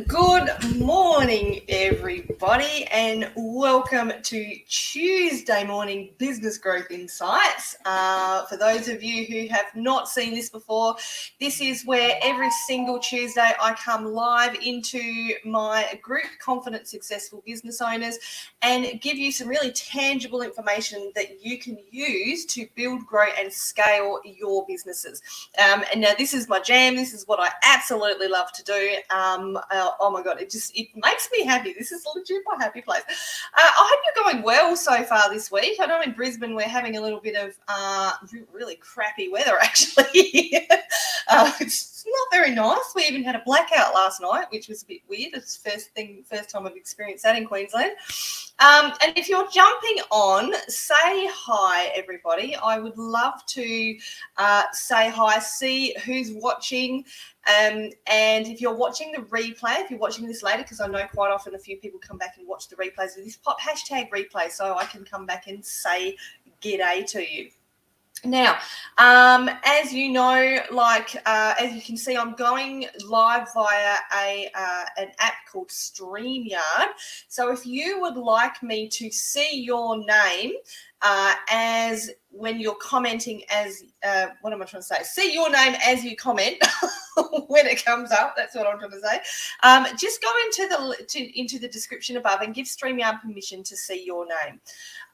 Good morning, everybody, and welcome to Tuesday morning Business Growth Insights. For those of you who have not seen this before, this is where every single Tuesday I come live into my group, Confident Successful Business Owners, and give you some really tangible information that you can use to build, grow, and scale your businesses. And now this is my jam. This is what I absolutely love to do. Oh my God, it makes me happy. This is legit my happy place. I hope you're going well so far this week. I know in Brisbane we're having a little bit of really crappy weather actually. It's not very nice. We even had a blackout last night, which was a bit weird. It's the first time I've experienced that in Queensland. And if you're jumping on, say hi, everybody. I would love to say hi, see who's watching. And if you're watching the replay, if you're watching this later, because I know quite often a few people come back and watch the replays of this, pop hashtag replay so I can come back and say g'day to you. Now, as you know, as you can see, I'm going live via an app called StreamYard. So if you would like me to see your name as when you're commenting, what am I trying to say? See your name as you comment when it comes up. That's what I'm trying to say. Just go into the description above and give StreamYard permission to see your name.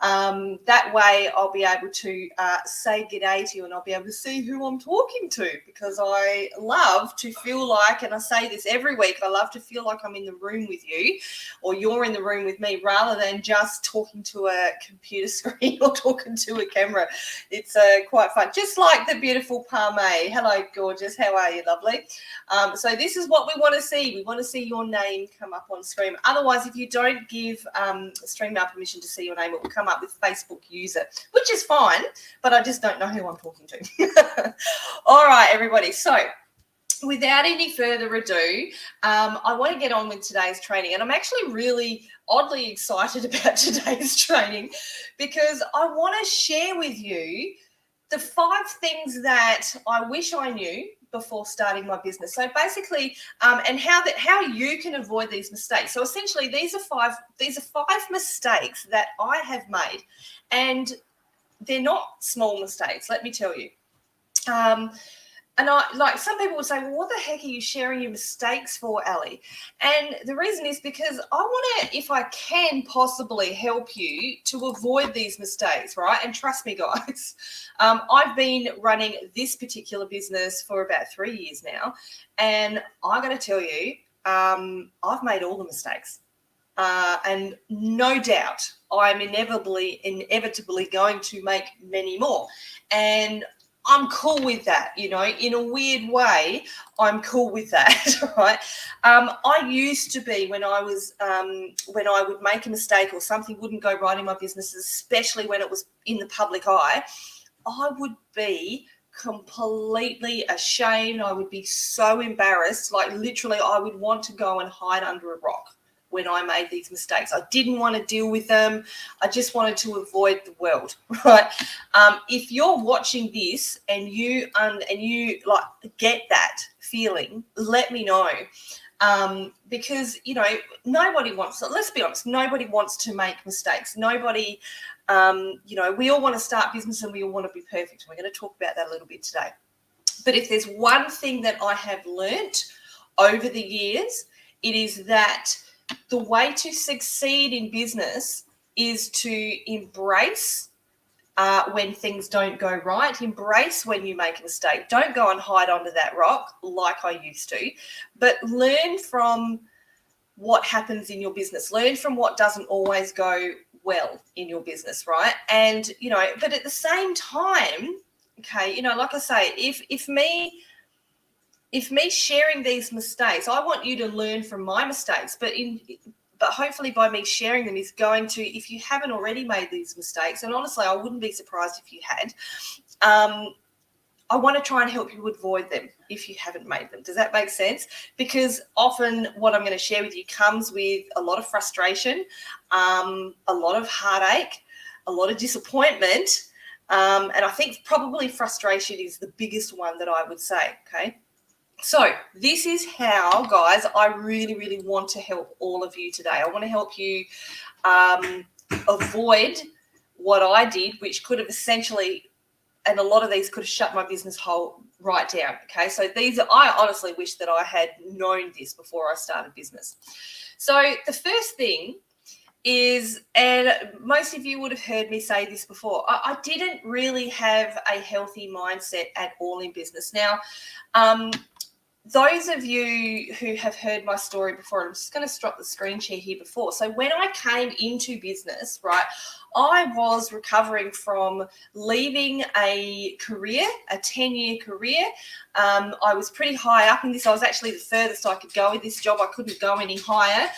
That way I'll be able to say g'day to you and I'll be able to see who I'm talking to, because I love to feel like, and I say this every week, I love to feel like I'm in the room with you or you're in the room with me rather than just talking to a computer screen or talking to a camera. It's quite fun. Just like the beautiful Parme. Hello, gorgeous. How are you, lovely? So this is what we want to see. We want to see your name come up on screen. Otherwise, if you don't give StreamYard permission to see your name, it will come up with Facebook user, which is fine, but I just don't know who I'm talking to. All right, everybody. So without any further ado, I want to get on with today's training. And I'm actually really oddly excited about today's training because I want to share with you the 5 things that I wish I knew before starting my business. So basically, and how you can avoid these mistakes. So essentially, these are five mistakes that I have made, and they're not small mistakes. Let me tell you. And some people will say, well, what the heck are you sharing your mistakes for, Ali? And the reason is because I want to, if I can possibly help you to avoid these mistakes, right? And trust me, guys, I've been running this particular business for about 3 years now. And I got to tell you, I've made all the mistakes. And no doubt I'm inevitably going to make many more. And I'm cool with that, in a weird way, I'm cool with that, right? I used to be when I would make a mistake or something wouldn't go right in my business, especially when it was in the public eye, I would be completely ashamed. I would be so embarrassed. Like literally, I would want to go and hide under a rock when I made these mistakes. I didn't want to deal with them. I just wanted to avoid the world, right? If you're watching this and you like get that feeling, let me know. Because, nobody wants to, let's be honest, nobody wants to make mistakes. Nobody, we all want to start business and we all want to be perfect. We're going to talk about that a little bit today. But if there's one thing that I have learnt over the years, it is that the way to succeed in business is to embrace when things don't go right. Embrace when you make a mistake. Don't go and hide under that rock like I used to, but learn from what happens in your business. Learn from what doesn't always go well in your business, right? And, but at the same time, okay, like I say, if me sharing these mistakes, I want you to learn from my mistakes, but hopefully by me sharing them is going to, if you haven't already made these mistakes, and honestly, I wouldn't be surprised if you had, I want to try and help you avoid them if you haven't made them. Does that make sense? Because often what I'm going to share with you comes with a lot of frustration, a lot of heartache, a lot of disappointment, and I think probably frustration is the biggest one that I would say, okay? So this is how, guys, I really, really want to help all of you today. I want to help you avoid what I did, which could have essentially, and a lot of these could have shut my business whole right down. Okay, so I honestly wish that I had known this before I started business. So the first thing is, and most of you would have heard me say this before, I didn't really have a healthy mindset at all in business. Now, those of you who have heard my story before, I'm just going to stop the screen share here before. So when I came into business, right, I was recovering from leaving a career, a 10-year career. I was pretty high up in this. I was actually the furthest I could go with this job. I couldn't go any higher.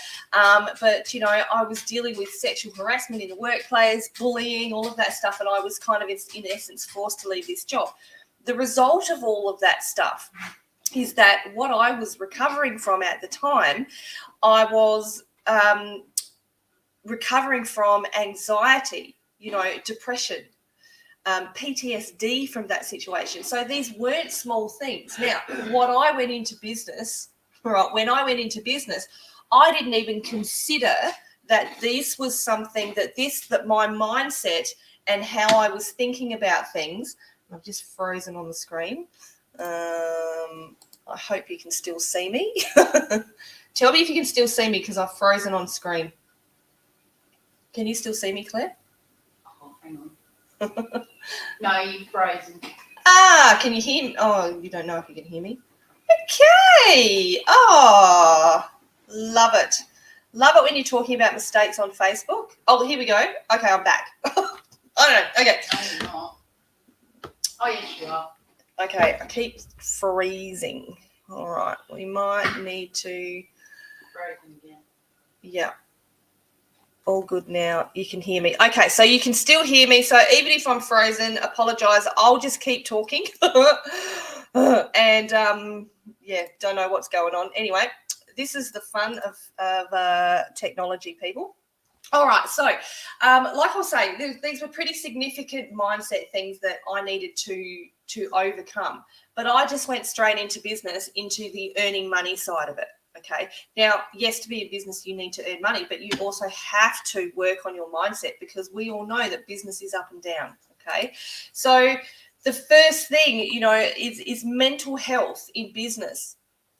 But, you know, I was dealing with sexual harassment in the workplace, bullying, all of that stuff. And I was kind of, in essence, forced to leave this job. The result of all of that stuff is that what I was recovering from at the time, I was recovering from anxiety, you know, depression, PTSD from that situation. So these weren't small things. Now, when I went into business, I didn't even consider that this was something that my mindset and how I was thinking about things. I've just frozen on the screen. I hope you can still see me. Tell me if you can still see me because I've frozen on screen. Can you still see me, Claire? Oh, hang on. No, you've frozen. Can you hear me? Oh, you don't know if you can hear me? Okay. Oh, love it. Love it when you're talking about mistakes on Facebook. Oh, here we go. Okay, I'm back. I don't know. Okay. No, you're not. Oh, yes, you are. Okay, I keep freezing. All right, we might need to... Frozen again. Yeah. All good now. You can hear me. Okay, so you can still hear me. So even if I'm frozen, apologise. I'll just keep talking. And, don't know what's going on. Anyway, this is the fun of technology, people. All right, so like I was saying, these were pretty significant mindset things that I needed to overcome. But I just went straight into business, into the earning money side of it. Okay. Now, yes, to be in business, you need to earn money, but you also have to work on your mindset because we all know that business is up and down. Okay. So the first thing, you know, is mental health in business.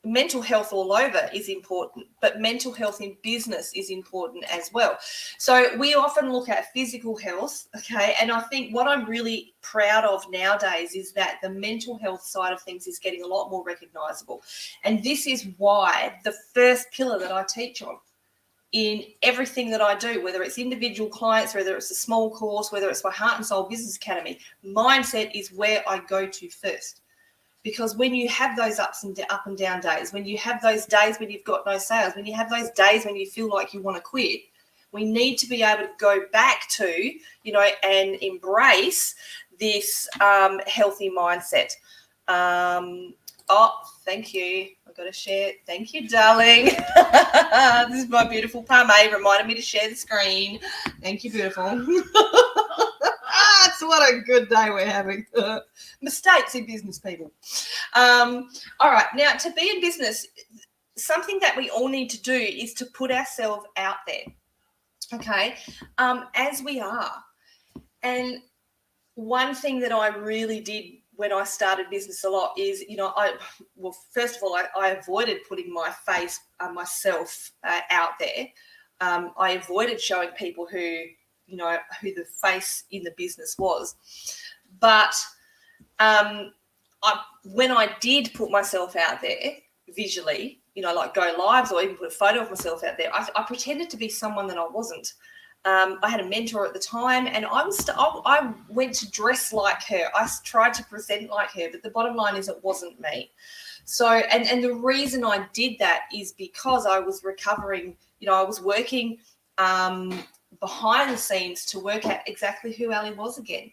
Mental health all over is important, but mental health in business is important as well. So we often look at physical health, okay, and I think what I'm really proud of nowadays is that the mental health side of things is getting a lot more recognizable. And this is why the first pillar that I teach on in everything that I do, whether it's individual clients, whether it's a small course, whether it's my Heart and Soul Business Academy, mindset is where I go to first. Because when you have those up and down days, when you have those days when you've got no sales, when you have those days when you feel like you want to quit, we need to be able to go back to, you know, and embrace this healthy mindset. Thank you. I've got to share. Thank you, darling. This is my beautiful Parme. Reminded me to share the screen. Thank you, beautiful. That's what a good day we're having. Mistakes in business, people. All right. Now, to be in business, something that we all need to do is to put ourselves out there, okay, as we are. And one thing that I really did when I started business a lot is, you know, first of all, I avoided putting my face, myself out there. I avoided showing people who the face in the business was. But when I did put myself out there visually, you know, like go lives or even put a photo of myself out there, I pretended to be someone that I wasn't. I had a mentor at the time, and I went to dress like her. I tried to present like her, but the bottom line is it wasn't me. So, and the reason I did that is because I was recovering. You know, I was working behind the scenes to work out exactly who Ali was again.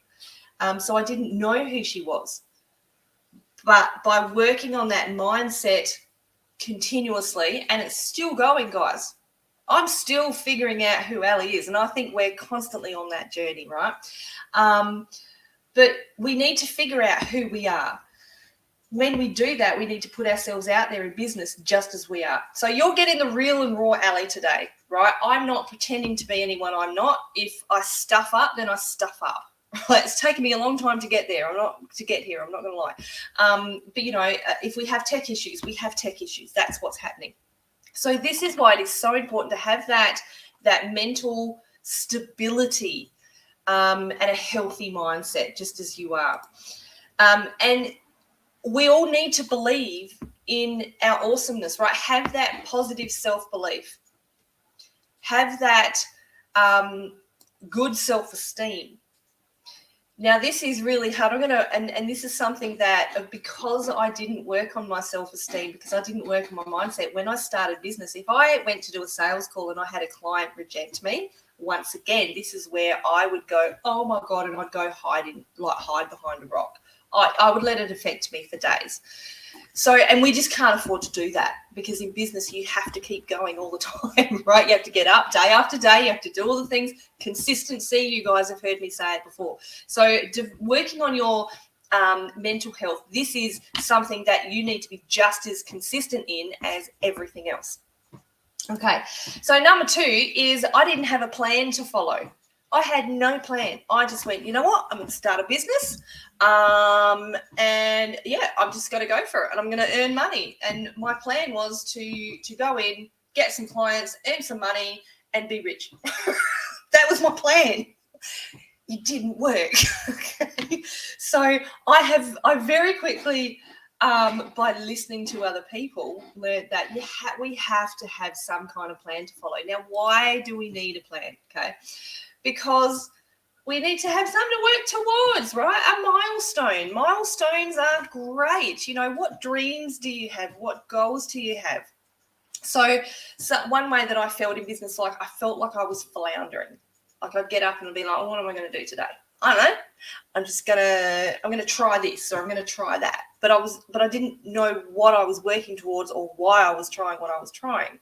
So I didn't know who she was. But by working on that mindset continuously, and it's still going, guys. I'm still figuring out who Ali is, and I think we're constantly on that journey, right? But we need to figure out who we are. when we do that, we need to put ourselves out there in business just as we are. So you're getting the real and raw Ali today, right? I'm not pretending to be anyone I'm not. If I stuff up, then I stuff up. Right? It's taken me a long time to get there. I'm not going to lie. But, you know, if we have tech issues, we have tech issues. That's what's happening. So this is why it is so important to have that mental stability and a healthy mindset, just as you are. And we all need to believe in our awesomeness, right? Have that positive self-belief. Have that good self-esteem. Now, this is really hard. And this is something that, because I didn't work on my self-esteem, because I didn't work on my mindset, when I started business, if I went to do a sales call and I had a client reject me, once again, this is where I would go, oh my God, and I'd go hide behind a rock. I would let it affect me for days. So, and we just can't afford to do that, because in business, you have to keep going all the time, right? You have to get up day after day. You have to do all the things. Consistency, you guys have heard me say it before. So working on your mental health, this is something that you need to be just as consistent in as everything else. Okay, so number 2 is I didn't have a plan to follow. I had no plan. I just went, you know what? I'm going to start a business. And yeah, I'm just going to go for it, and I'm going to earn money. And my plan was to go in, get some clients, earn some money, and be rich. That was my plan. It didn't work. Okay. So I very quickly, by listening to other people, learned that we have to have some kind of plan to follow. Now, why do we need a plan? Okay. Because we need to have something to work towards, right? A milestone. Milestones are great. You know, what dreams do you have? What goals do you have? So one way that I felt in business, I felt like I was floundering. Like I'd get up and I'd be like, oh, what am I going to do today? I don't know. I'm going to try this, or I'm going to try that. But I didn't know what I was working towards or why I was trying what I was trying.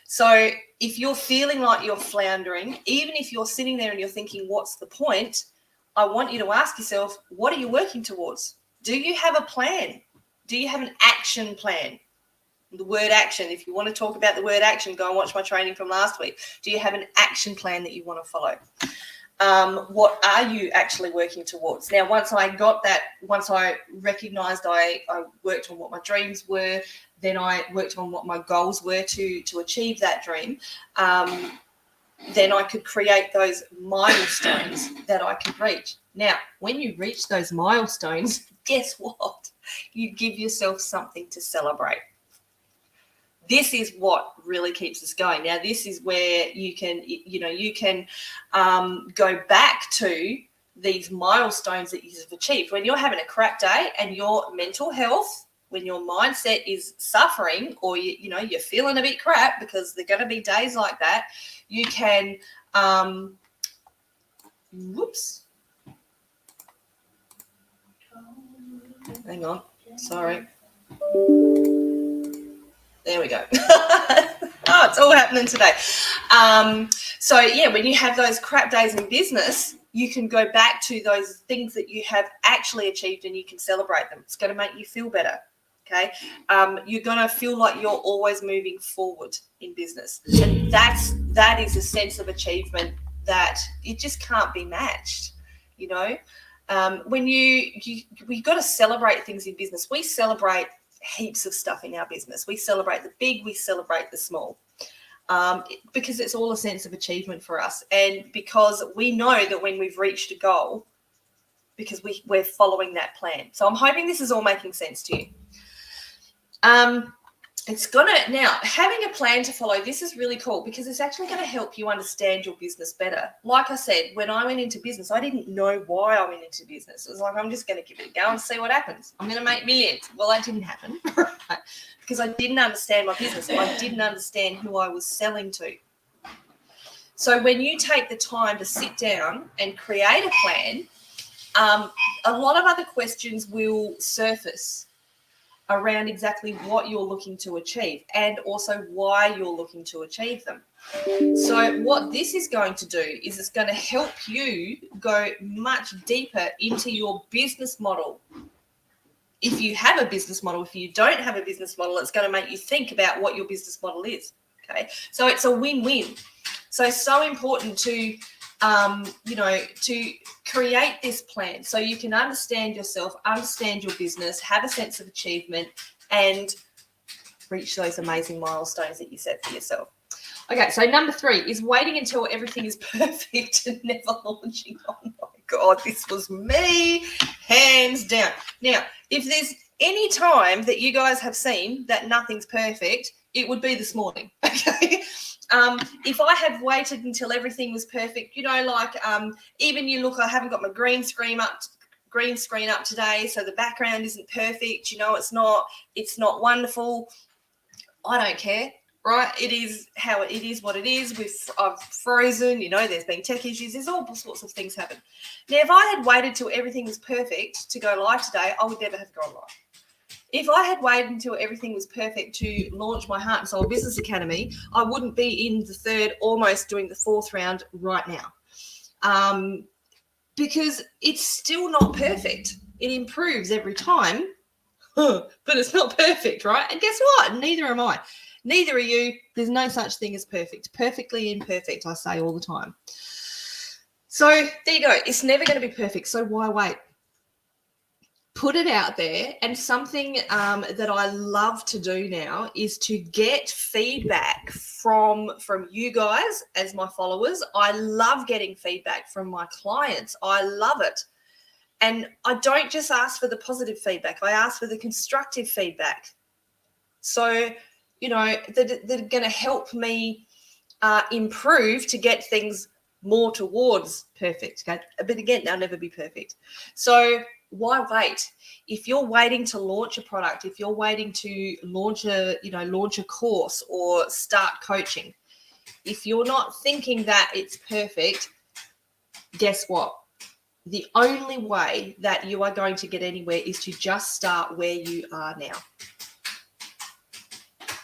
So if you're feeling like you're floundering, even if you're sitting there and you're thinking, what's the point? I want you to ask yourself, what are you working towards? Do you have a plan? Do you have an action plan? The word action, if you want to talk about the word action, go and watch my training from last week. Do you have an action plan that you want to follow? What are you actually working towards? Now, once I recognized I worked on what my dreams were, then I worked on what my goals were to achieve that dream, then I could create those milestones that I could reach. Now, when you reach those milestones, guess what? You give yourself something to celebrate. This is what really keeps us going. Now, this is where you can go back to these milestones that you've achieved. When you're having a crap day and your mental health, when your mindset is suffering, or you're feeling a bit crap, because there are going to be days like that, you can hang on, sorry. There we go. Oh, it's all happening today. So yeah, when you have those crap days in business, you can go back to those things that you have actually achieved and you can celebrate them. It's going to make you feel better. Okay. You're going to feel like you're always moving forward in business. And that is a sense of achievement that it just can't be matched, you know. When we've got to celebrate things in business. We celebrate heaps of stuff in our business. We celebrate the big, we celebrate the small, because it's all a sense of achievement for us. And because we know that when we've reached a goal, because we're following that plan. So I'm hoping this is all making sense to you. Now, having a plan to follow, this is really cool, because it's actually going to help you understand your business better. Like I said, when I went into business, I didn't know why I went into business. It was like, I'm just going to give it a go and see what happens. I'm going to make millions. Well, that didn't happen because I didn't understand my business. I didn't understand who I was selling to. So when you take the time to sit down and create a plan, a lot of other questions will surface around exactly what you're looking to achieve and also why you're looking to achieve them. So what this is going to do is it's going to help you go much deeper into your business model. if you have a business model. If you don't have a business model, it's going to make you think about what your business model is. Okay, so it's a win-win. So important to to create this plan so you can understand yourself, understand your business, have a sense of achievement, and reach those amazing milestones that you set for yourself. Okay, so number 3 is waiting until everything is perfect and never launching. Oh my God, this was me, hands down. Now, if there's any time that you guys have seen that nothing's perfect, it would be this morning, okay? If I had waited until everything was perfect, even you look, I haven't got my green screen up today, so the background isn't perfect. It's not wonderful. I don't care, right? It is how it is, what it is. I've frozen, there's been tech issues. There's all sorts of things happen. Now, if I had waited till everything was perfect to go live today, I would never have gone live. If I had waited until everything was perfect to launch my Heart and Soul Business Academy, I wouldn't be in the 3rd, almost doing the 4th round right now. Because it's still not perfect. It improves every time, but it's not perfect, right? And guess what? Neither am I. Neither are you. There's no such thing as perfect. Perfectly imperfect, I say all the time. So there you go. It's never going to be perfect. So why wait? Put it out there. And something that I love to do now is to get feedback from you guys as my followers. I love getting feedback from my clients. I love it. And I don't just ask for the positive feedback. I ask for the constructive feedback. So, that are going to help me improve to get things more towards perfect. Okay? But again, they'll never be perfect. So why wait? If you're waiting to launch a product, if you're waiting to launch a course or start coaching, if you're not thinking that it's perfect, guess what? The only way that you are going to get anywhere is to just start where you are now.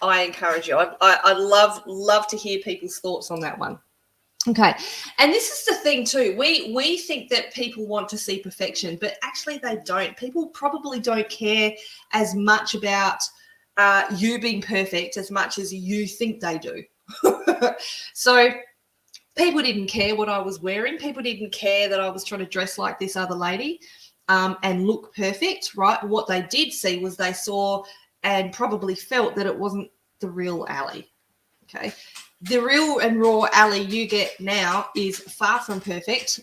I encourage you. I love to hear people's thoughts on that one. Okay. And this is the thing too. We think that people want to see perfection, but actually they don't. People probably don't care as much about you being perfect as much as you think they do. So people didn't care what I was wearing. People didn't care that I was trying to dress like this other lady and look perfect, right? What they did see was they saw and probably felt that it wasn't the real Ali, okay? The real and raw Ali you get now is far from perfect.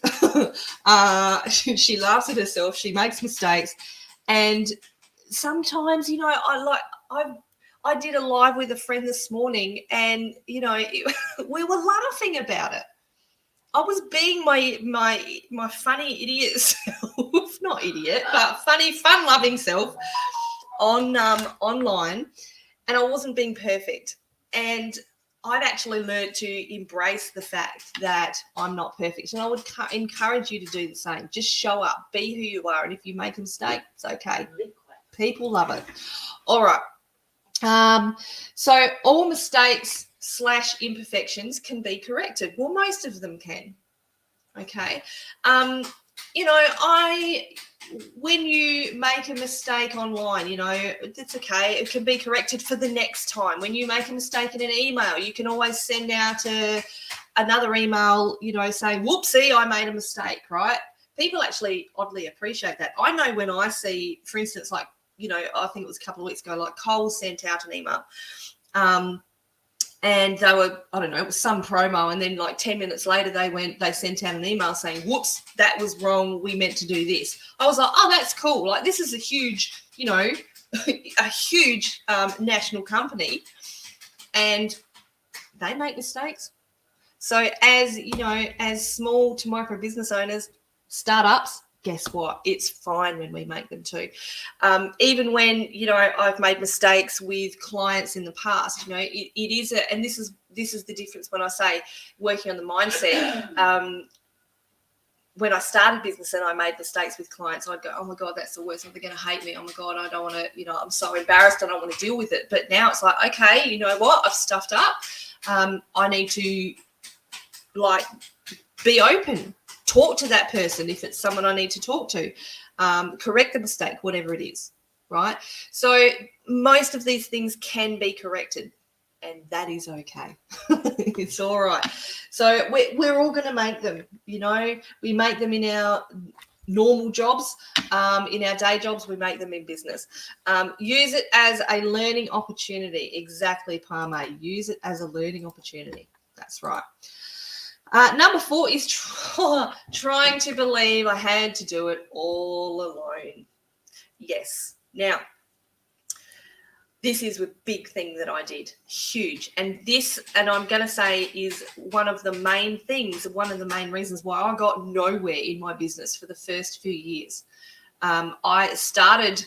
She laughs at herself. She makes mistakes. And sometimes, I did a live with a friend this morning and, we were laughing about it. I was being my funny idiot self, not idiot, but funny, fun-loving self online, and I wasn't being perfect. And I've actually learned to embrace the fact that I'm not perfect. And I would encourage you to do the same. Just show up, be who you are. And if you make a mistake, it's okay. People love it. All right. So all mistakes / imperfections can be corrected. Well, most of them can. Okay. When you make a mistake online, it's okay. It can be corrected for the next time. When you make a mistake in an email, you can always send out another email, saying, whoopsie, I made a mistake, right? People actually oddly appreciate that. I know when I see, for instance, I think it was a couple of weeks ago, like Coles sent out an email. And they were, I don't know, it was some promo. And then like 10 minutes later, they sent out an email saying, whoops, that was wrong. We meant to do this. I was like, oh, that's cool. Like this is a huge, a huge national company and they make mistakes. So as small to micro business owners, startups, guess what? It's fine when we make them too. Even when, I've made mistakes with clients in the past, it is, and this is the difference when I say working on the mindset. When I started business and I made mistakes with clients, I'd go, oh my God, that's the worst. They're going to hate me. Oh my God, I don't want to, I'm so embarrassed. I don't want to deal with it. But now it's like, okay, you know what? I've stuffed up. I need to be open. Talk to that person if it's someone I need to talk to, correct the mistake, whatever it is. right? So most of these things can be corrected, and that is okay. It's all right. So we're all going to make them, you know. We make them in our normal jobs, in our day jobs, we make them in business. Use it as a learning opportunity. Exactly, Parme. Use it as a learning opportunity. That's right. Number 4 is trying to believe I had to do it all alone. Yes. Now, this is a big thing that I did, huge. And I'm going to say, is one of the main reasons why I got nowhere in my business for the first few years. I started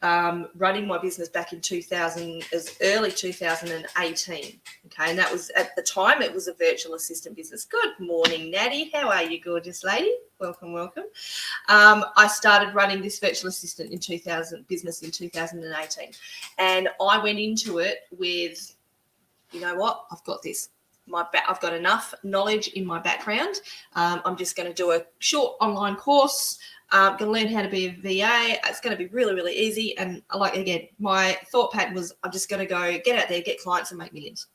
running my business back in as early 2018. Okay, and that was, at the time, it was a virtual assistant business. Good morning, Natty. How are you, gorgeous lady? Welcome, welcome. I started running this virtual assistant business in 2018, and I went into it with, you know what, I've got this. I've got enough knowledge in my background. I'm just going to do a short online course. I'm going to learn how to be a VA. It's going to be really, really easy. And my thought pattern was, I'm just going to go get out there, get clients and make millions.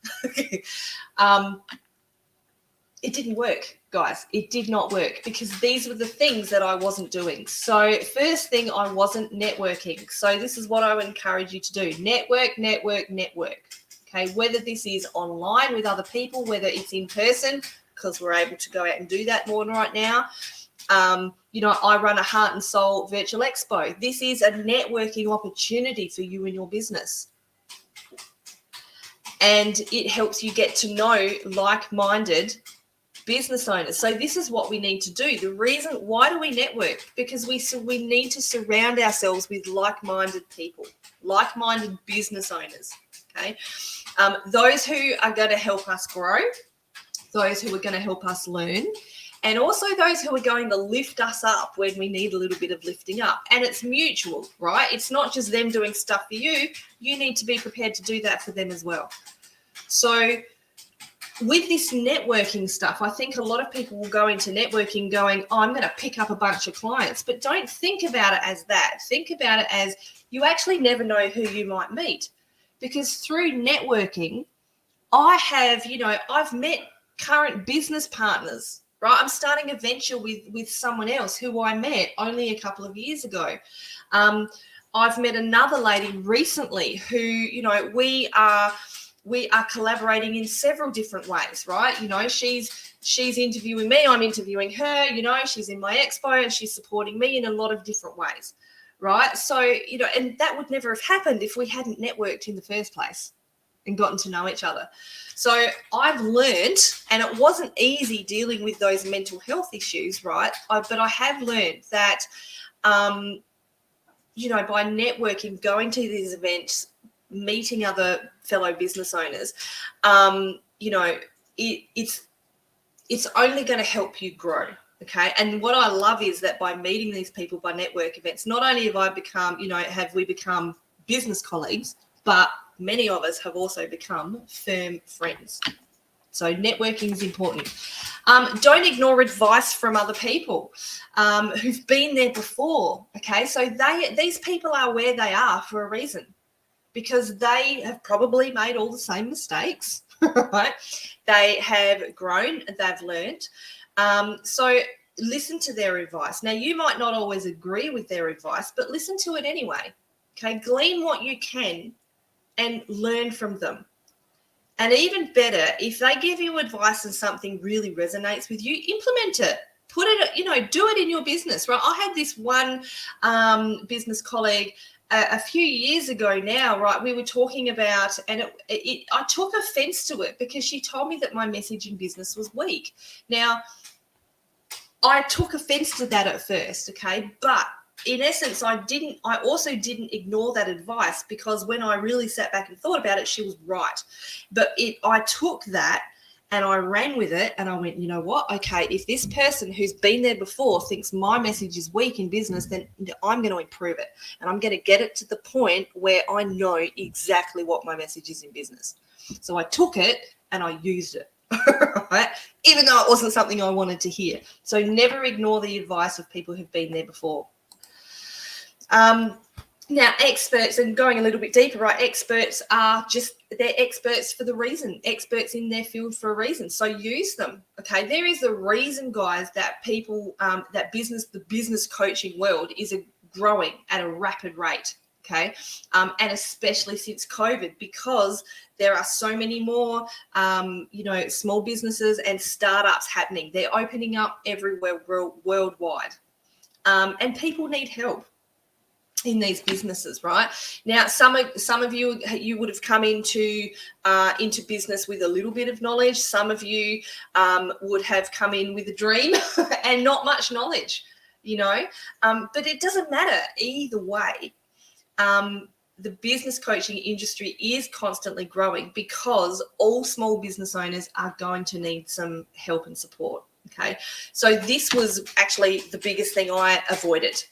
It didn't work, guys. It did not work, because these were the things that I wasn't doing. So first thing, I wasn't networking. So this is what I would encourage you to do. Network, network, network. Okay, whether this is online with other people, whether it's in person, because we're able to go out and do that more right now. I run a Heart and Soul Virtual Expo. This is a networking opportunity for you and your business. And it helps you get to know like-minded business owners. So this is what we need to do. The reason, why do we network? Because we need to surround ourselves with like-minded people, like-minded business owners, okay? Those who are going to help us grow, those who are going to help us learn, and also those who are going to lift us up when we need a little bit of lifting up. And it's mutual, right? It's not just them doing stuff for you. You need to be prepared to do that for them as well. So with this networking stuff, I think a lot of people will go into networking going, I'm going to pick up a bunch of clients. But don't think about it as that. Think about it as you actually never know who you might meet. Because through networking, I've met current business partners, right? I'm starting a venture with someone else who I met only a couple of years ago. I've met another lady recently who, we are collaborating in several different ways, right? She's interviewing me, I'm interviewing her, she's in my expo and she's supporting me in a lot of different ways, right? So, and that would never have happened if we hadn't networked in the first place and gotten to know each other. So I've learned, and it wasn't easy dealing with those mental health issues, right? But I have learned that, by networking, going to these events, meeting other fellow business owners, it's only going to help you grow. Okay. And what I love is that by meeting these people, by network events, not only have I become, have we become business colleagues, but many of us have also become firm friends. So networking is important. Don't ignore advice from other people who've been there before. Okay. So these people are where they are for a reason, because they have probably made all the same mistakes, right? They have grown, they've learned. So listen to their advice. Now, you might not always agree with their advice, but listen to it anyway. Okay, glean what you can and learn from them. And even better, if they give you advice and something really resonates with you, implement it. Put it, do it in your business, right? I had this one business colleague a few years ago now, right? We were talking about, and I took offense to it because she told me that my message in business was weak. Now, I took offense to that at first, okay? But in essence, I also didn't ignore that advice, because when I really sat back and thought about it, she was right. But I took that and I ran with it, and I went, you know what? Okay, if this person who's been there before thinks my message is weak in business, then I'm going to improve it. And I'm going to get it to the point where I know exactly what my message is in business. So I took it and I used it, right? Even though it wasn't something I wanted to hear. So never ignore the advice of people who've been there before. Now, experts, and going a little bit deeper, right? Experts are they're experts for the reason, experts in their field for a reason. So use them. Okay. There is a reason, guys, that people, the business coaching world is growing at a rapid rate. Okay. And especially since COVID, because there are so many more, small businesses and startups happening. They're opening up everywhere worldwide. And people need help in these businesses, right? Now, some of you would have come into business with a little bit of knowledge. Some of you would have come in with a dream and not much knowledge, but it doesn't matter either way. The business coaching industry is constantly growing because all small business owners are going to need some help and support. Okay, so this was actually the biggest thing I avoided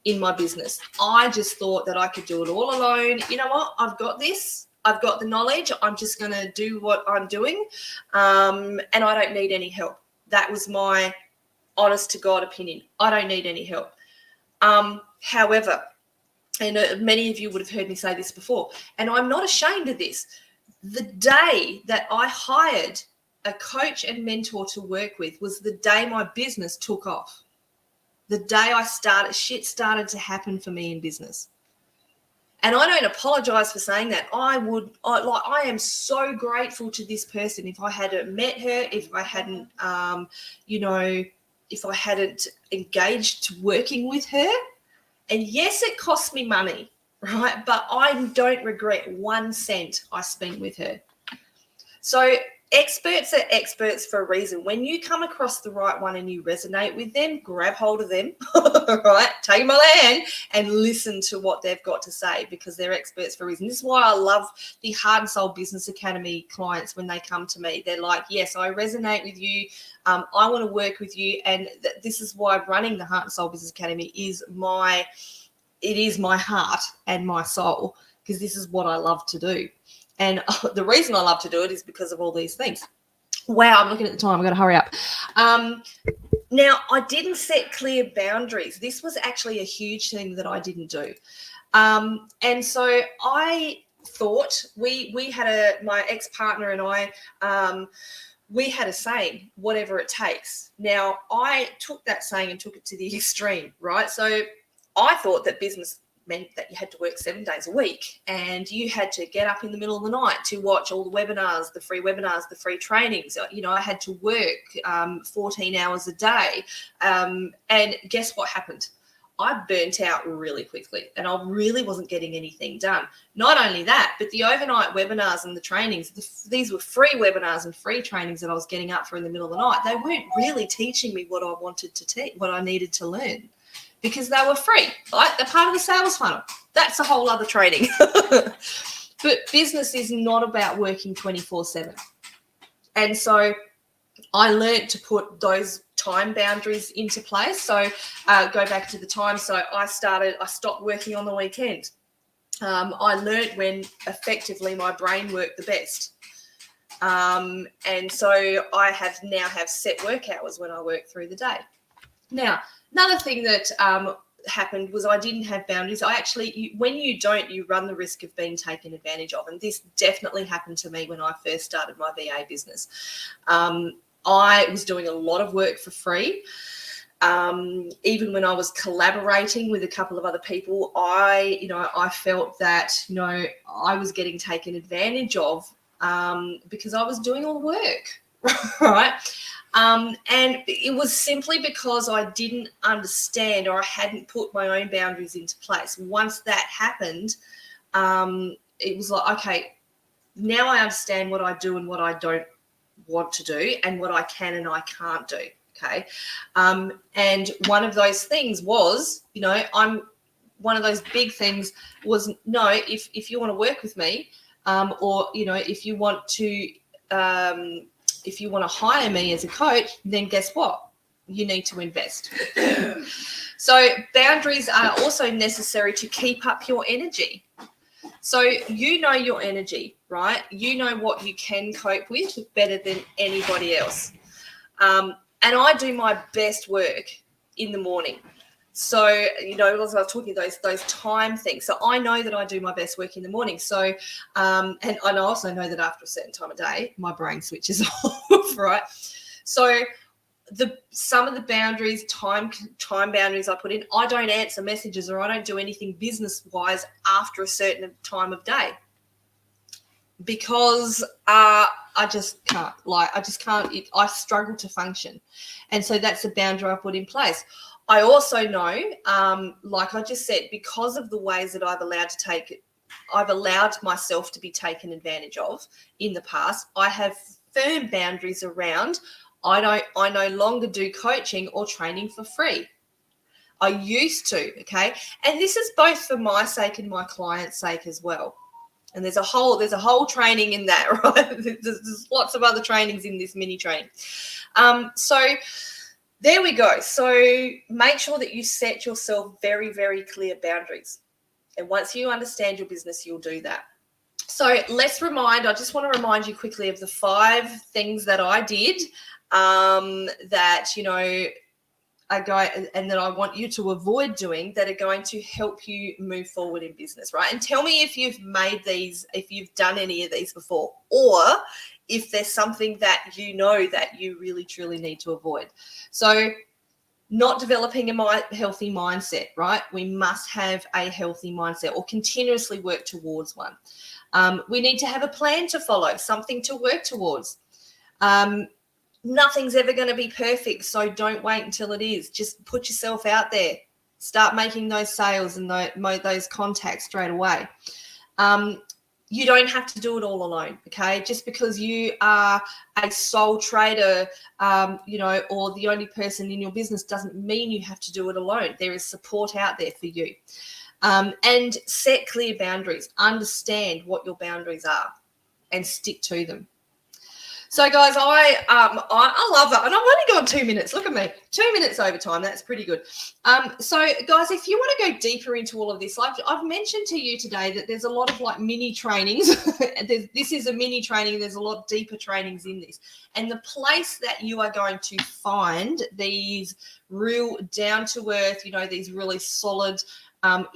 in my business. I just thought that I could do it all alone. You know what? I've got this. I've got the knowledge. I'm just going to do what I'm doing, and I don't need any help. That was my honest to God opinion. I don't need any help. However, and many of you would have heard me say this before, and I'm not ashamed of this. The day that I hired a coach and mentor to work with was the day my business took off. The day shit started to happen for me in business. And I don't apologize for saying that. I am so grateful to this person. If I hadn't met her, if I hadn't, if I hadn't engaged to working with her, and yes, it cost me money, right? But I don't regret 1 cent I spent with her. So experts are experts for a reason. When you come across the right one and you resonate with them, grab hold of them, right? Take them by the hand and listen to what they've got to say, because they're experts for a reason. This is why I love the Heart and Soul Business Academy clients when they come to me. They're like, yes, I resonate with you. I want to work with you. And this is why running the Heart and Soul Business Academy is my heart and my soul, because this is what I love to do. And the reason I love to do it is because of all these things. Wow, I'm looking at the time. I've got to hurry up. Now, I didn't set clear boundaries. This was actually a huge thing that I didn't do. And so I thought we had my ex-partner and I, we had a saying, whatever it takes. Now, I took that saying and took it to the extreme, right? So I thought that business meant that you had to work 7 days a week and you had to get up in the middle of the night to watch all the webinars, the free trainings. I had to work 14 hours a day. And guess what happened? I burnt out really quickly and I really wasn't getting anything done. Not only that, but the overnight webinars and the trainings, these were free webinars and free trainings that I was getting up for in the middle of the night. They weren't really teaching me what I wanted to teach, what I needed to learn, because they were free, right? They're part of the sales funnel. That's a whole other training. But business is not about working 24/7. And so I learned to put those time boundaries into place. So go back to the time. So I stopped working on the weekend. I learned when effectively my brain worked the best. And so I now have set work hours when I work through the day. Now, another thing that happened was I didn't have boundaries. When you don't, you run the risk of being taken advantage of. And this definitely happened to me when I first started my VA business. I was doing a lot of work for free. Even when I was collaborating with a couple of other people, I felt that, I was getting taken advantage of because I was doing all the work, right? And it was simply because I didn't understand, or I hadn't put my own boundaries into place. Once that happened, it was like, okay, now I understand what I do and what I don't want to do and what I can and I can't do. Okay. And one of those things was, one of those big things was, no, if you want to work with me, or, if you want to hire me as a coach, then guess what? You need to invest. So boundaries are also necessary to keep up your energy. So your energy, right? You know what you can cope with better than anybody else. And I do my best work in the morning. So, as I was talking, those time things. So I know that I do my best work in the morning. So, and I also know that after a certain time of day, my brain switches off, right? So some of the boundaries, time boundaries I put in, I don't answer messages or I don't do anything business-wise after a certain time of day because I just can't. I struggle to function. And so that's a boundary I put in place. I also know, like I just said, because of the ways that I've allowed myself to be taken advantage of in the past, I have firm boundaries around I no longer do coaching or training for free. I used to, okay? And this is both for my sake and my client's sake as well. And there's a whole training in that, right? There's lots of other trainings in this mini training. So there we go. So make sure that you set yourself very, very clear boundaries. And once you understand your business, you'll do that. So I just want to remind you quickly of the 5 things that I did that, and that I want you to avoid doing that are going to help you move forward in business, right? And tell me if you've made these, if you've done any of these before, or if there's something that that you really, truly need to avoid. So not developing a healthy mindset, right? We must have a healthy mindset or continuously work towards one. We need to have a plan to follow, something to work towards. Nothing's ever going to be perfect, so don't wait until it is. Just put yourself out there. Start making those sales and those contacts straight away. You don't have to do it all alone, okay? Just because you are a sole trader, or the only person in your business doesn't mean you have to do it alone. There is support out there for you. And set clear boundaries. Understand what your boundaries are and stick to them. So, guys, I love it. And I've only gone 2 minutes. Look at me. 2 minutes over time. That's pretty good. So, guys, if you want to go deeper into all of this, like I've mentioned to you today that there's a lot of like mini trainings. This is a mini training. There's a lot deeper trainings in this. And the place that you are going to find these real down-to-earth, these really solid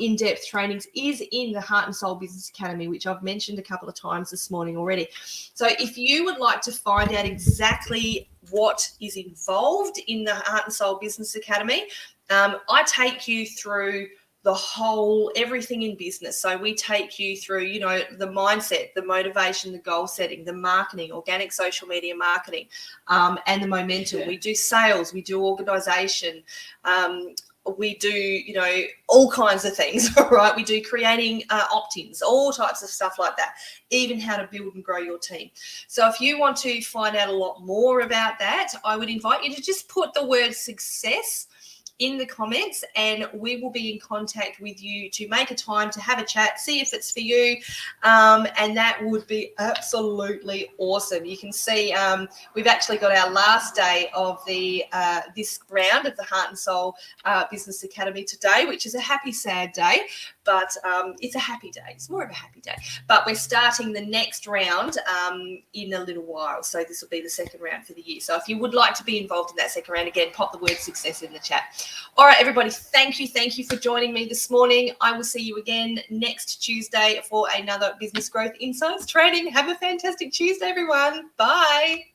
in-depth trainings is in the Heart and Soul Business Academy, which I've mentioned a couple of times this morning already. So if you would like to find out exactly what is involved in the Heart and Soul Business Academy, I take you through the whole everything in business. So we take you through, the mindset, the motivation, the goal setting, the marketing, organic social media marketing, and the momentum. We do sales, we do organization, we do, all kinds of things, right? We do creating opt-ins, all types of stuff like that, even how to build and grow your team. So if you want to find out a lot more about that, I would invite you to just put the word success in the comments and we will be in contact with you to make a time to have a chat, see if it's for you, and that would be absolutely awesome. You can see we've actually got our last day of the this round of the Heart and Soul Business Academy today, which is a happy, sad day, but it's a happy day. It's more of a happy day. But we're starting the next round in a little while. So this will be the second round for the year. So if you would like to be involved in that second round, again, pop the word success in the chat. All right, everybody, thank you for joining me this morning. I will see you again next Tuesday for another Business Growth Insights training. Have a fantastic Tuesday, everyone. Bye.